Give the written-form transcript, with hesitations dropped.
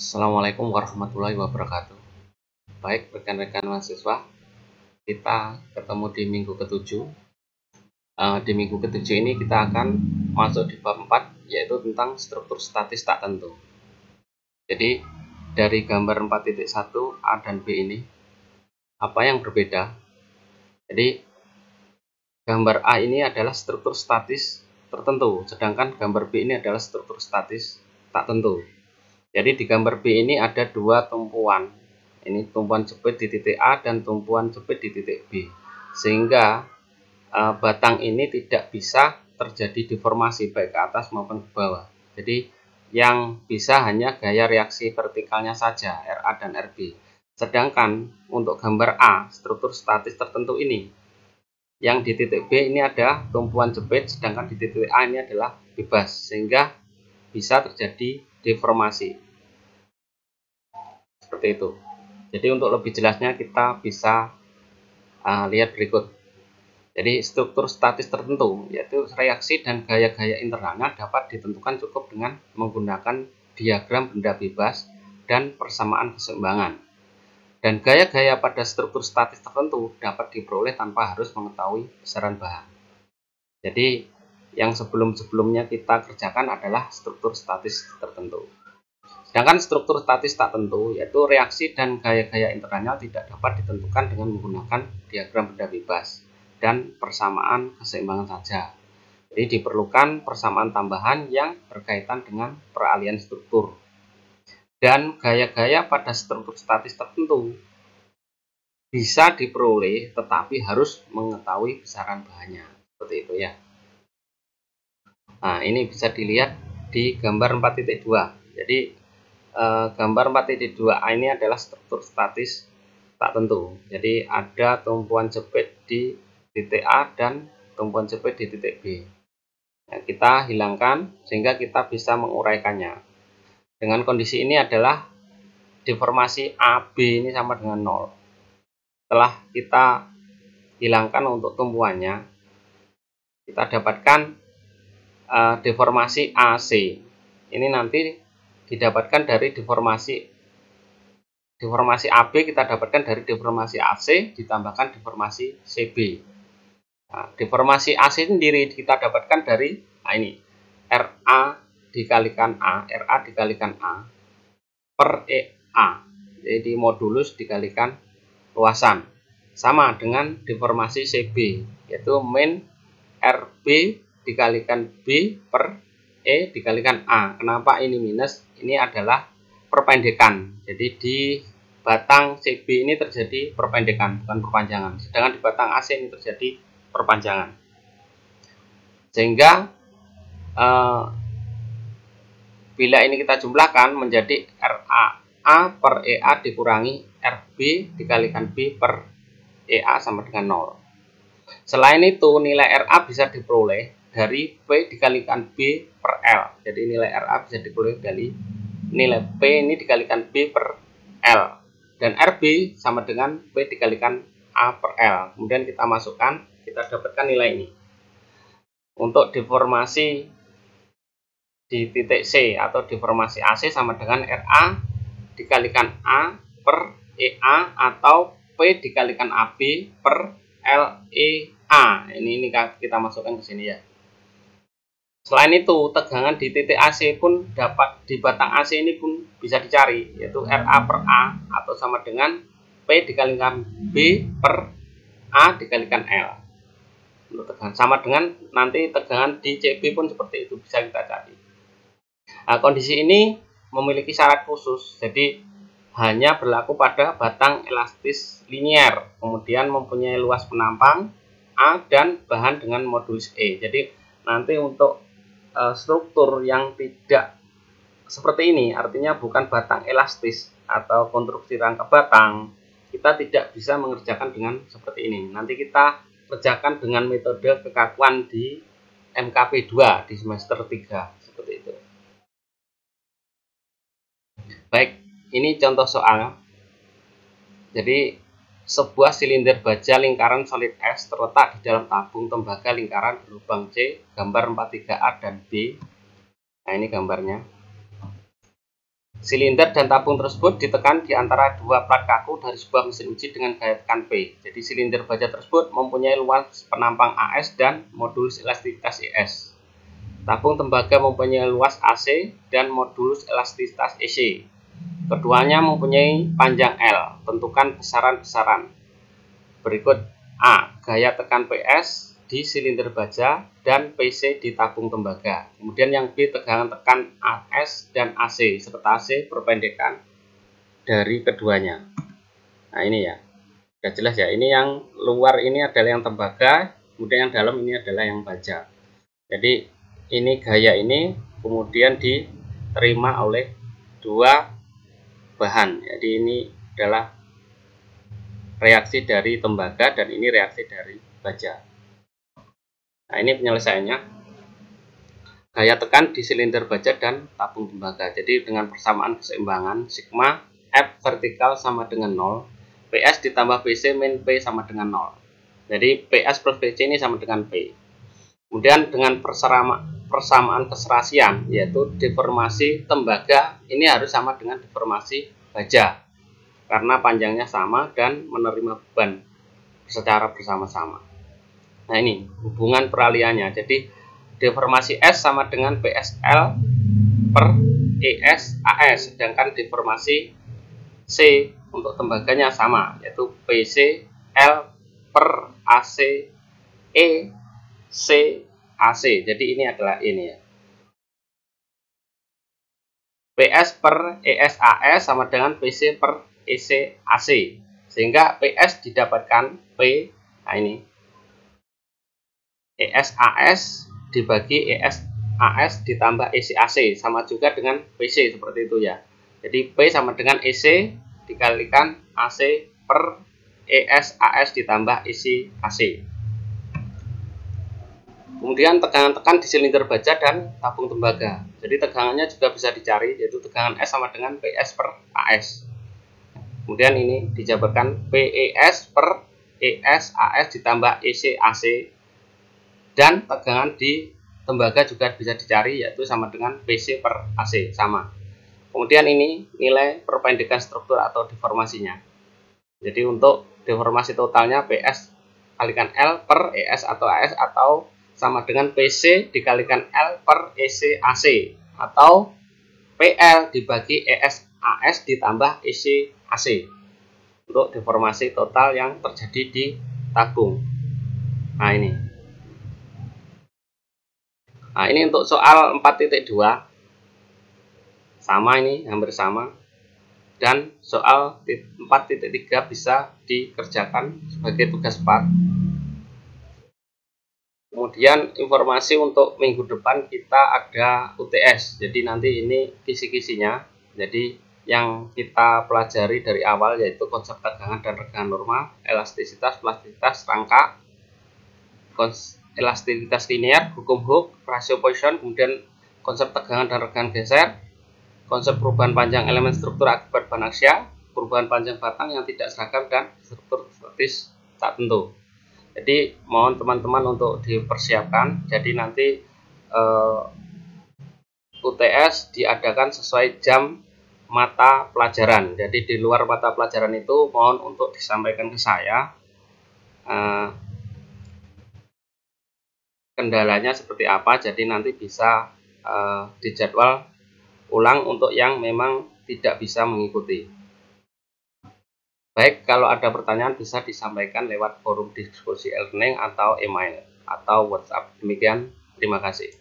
Assalamualaikum warahmatullahi wabarakatuh. Baik rekan-rekan mahasiswa, kita ketemu di minggu ketujuh. Di minggu ketujuh ini kita akan masuk di bab 4, yaitu tentang struktur statis tak tentu. Jadi dari gambar 4.1 A dan B ini, apa yang berbeda? Jadi gambar A ini adalah struktur statis tertentu, sedangkan gambar B ini adalah struktur statis tak tentu. Jadi di gambar B ini ada dua tumpuan. Ini tumpuan jepit di titik A dan tumpuan jepit di titik B. Sehingga batang ini tidak bisa terjadi deformasi baik ke atas maupun ke bawah. Jadi yang bisa hanya gaya reaksi vertikalnya saja, RA dan RB. Sedangkan untuk gambar A, struktur statis tertentu ini, yang di titik B ini ada tumpuan jepit, sedangkan di titik A ini adalah bebas, sehingga bisa terjadi deformasi. Seperti itu. Jadi untuk lebih jelasnya kita bisa lihat berikut. Jadi struktur statis tertentu, yaitu reaksi dan gaya-gaya internalnya dapat ditentukan cukup dengan menggunakan diagram benda bebas dan persamaan keseimbangan. Dan gaya-gaya pada struktur statis tertentu dapat diperoleh tanpa harus mengetahui besaran bahan. Jadi yang sebelum-sebelumnya kita kerjakan adalah struktur statis tertentu. Sedangkan struktur statis tak tentu, yaitu reaksi dan gaya-gaya internalnya tidak dapat ditentukan dengan menggunakan diagram benda bebas dan persamaan keseimbangan saja. Jadi diperlukan persamaan tambahan yang berkaitan dengan peralihan struktur. Dan gaya-gaya pada struktur statis tertentu bisa diperoleh, tetapi harus mengetahui besaran bahannya. Seperti itu ya. Nah, ini bisa dilihat di gambar 4.2. Jadi gambar 4.2A ini adalah struktur statis tak tentu. Jadi ada tumpuan jepit di titik A dan tumpuan jepit di titik B. Nah, kita hilangkan sehingga kita bisa menguraikannya. Dengan kondisi ini adalah deformasi AB ini sama dengan 0. Setelah kita hilangkan untuk tumpuannya, kita dapatkan deformasi AC. Ini nanti didapatkan dari deformasi AB, kita dapatkan dari deformasi AC ditambahkan deformasi CB. Nah, deformasi AC sendiri kita dapatkan dari ini RA dikalikan A per EA. Jadi modulus dikalikan luasan. Sama dengan deformasi CB, yaitu min RB dikalikan B per E dikalikan A. Kenapa ini minus? Ini adalah perpendekan. Jadi di batang CB ini terjadi perpendekan, bukan perpanjangan. Sedangkan di batang AC ini terjadi perpanjangan. Sehingga bila ini kita jumlahkan menjadi RA A per EA dikurangi RB dikalikan B per EA sama dengan 0. Selain itu, nilai RA bisa diperoleh dari P dikalikan B per L. Jadi nilai RA bisa diperoleh dari nilai P ini dikalikan B per L. Dan RB sama dengan P dikalikan A per L. Kemudian kita masukkan, kita dapatkan nilai ini. Untuk deformasi di titik C atau deformasi AC sama dengan RA dikalikan A per EA atau P dikalikan AB per LEA. Ini kita masukkan ke sini ya. Selain itu, tegangan di titik AC pun dapat, di batang AC ini pun bisa dicari, yaitu RA per A atau sama dengan P dikalikan B per A dikalikan L. Untuk tegangan sama dengan nanti tegangan di CB pun seperti itu, bisa kita cari. Nah, kondisi ini memiliki syarat khusus, jadi hanya berlaku pada batang elastis linier, kemudian mempunyai luas penampang A dan bahan dengan modulus E. Jadi nanti untuk struktur yang tidak seperti ini, artinya bukan batang elastis atau konstruksi rangka batang, kita tidak bisa mengerjakan dengan seperti ini. Nanti kita kerjakan dengan metode kekakuan di MKP 2 di semester 3, seperti itu. Baik, ini contoh soal. Jadi sebuah silinder baja lingkaran solid S terletak di dalam tabung tembaga lingkaran berlubang C, gambar 43A dan B. Nah, ini gambarnya. Silinder dan tabung tersebut ditekan di antara dua plat kaku dari sebuah mesin uji dengan gaya tekan P. Jadi silinder baja tersebut mempunyai luas penampang AS dan modulus elastisitas ES. Tabung tembaga mempunyai luas AC dan modulus elastisitas EC. Keduanya mempunyai panjang L. Tentukan besaran-besaran. Berikut A. Gaya tekan PS di silinder baja dan PC di tabung tembaga. Kemudian yang B, tegangan tekan AS dan AC serta AC perpendekan dari keduanya. Nah ini ya, sudah jelas ya. Ini yang luar ini adalah yang tembaga, kemudian yang dalam ini adalah yang baja. Jadi ini gaya ini kemudian diterima oleh dua bahan. Jadi ini adalah reaksi dari tembaga dan ini reaksi dari baja. Nah ini penyelesaiannya. Gaya tekan di silinder baja dan tabung tembaga. Jadi dengan persamaan keseimbangan sigma F vertikal sama dengan 0, PS ditambah PC min P sama dengan 0. Jadi PS plus PC ini sama dengan P. Kemudian dengan persamaan keserasian, yaitu deformasi tembaga ini harus sama dengan deformasi baja karena panjangnya sama dan menerima beban secara bersama-sama. Nah ini hubungan peralihannya. Jadi deformasi S sama dengan PSL per ES AS, sedangkan deformasi C untuk tembaganya sama, yaitu PC L per AC E C AC. Jadi ini adalah ini ya. PS per ES AS sama dengan PC per EC AC. Sehingga PS didapatkan P, nah ini ESAS dibagi ESAS ditambah ECAC sama juga dengan PC seperti itu ya. Jadi P sama dengan EC dikalikan AC per ESAS ditambah ECAC. Kemudian tegangan tekan di silinder baja dan tabung tembaga. Jadi tegangannya juga bisa dicari, yaitu tegangan S sama dengan PS per AS. Kemudian ini dijabarkan PES per ESAS ditambah ECAC. Dan tegangan di tembaga juga bisa dicari, yaitu sama dengan PC per AC sama. Kemudian ini nilai perpendekan struktur atau deformasinya. Jadi untuk deformasi totalnya PS kalikan L per ES atau AS atau sama dengan PC dikalikan L per EC AC atau PL dibagi ES AS ditambah EC AC untuk deformasi total yang terjadi di tabung. Nah ini. Nah ini untuk soal 4.2 sama, ini hampir sama, dan soal 4.3 bisa dikerjakan sebagai tugas 4. Kemudian informasi untuk minggu depan kita ada UTS, jadi nanti ini kisi-kisinya. Jadi yang kita pelajari dari awal yaitu konsep tegangan dan regangan normal, elastisitas, plastisitas rangka, elastisitas linear, hukum Hooke, rasio Poisson, kemudian konsep tegangan dan regangan geser, konsep perubahan panjang elemen struktur akibat bahan aksial, perubahan panjang batang yang tidak seragam, dan struktur statis tak tentu. Jadi mohon teman-teman untuk dipersiapkan. Jadi nanti UTS diadakan sesuai jam mata pelajaran. Jadi di luar mata pelajaran itu mohon untuk disampaikan ke saya. Kendalanya seperti apa, jadi nanti bisa dijadwal ulang untuk yang memang tidak bisa mengikuti. Baik, kalau ada pertanyaan bisa disampaikan lewat forum diskusi e-learning atau email atau WhatsApp. Demikian, terima kasih.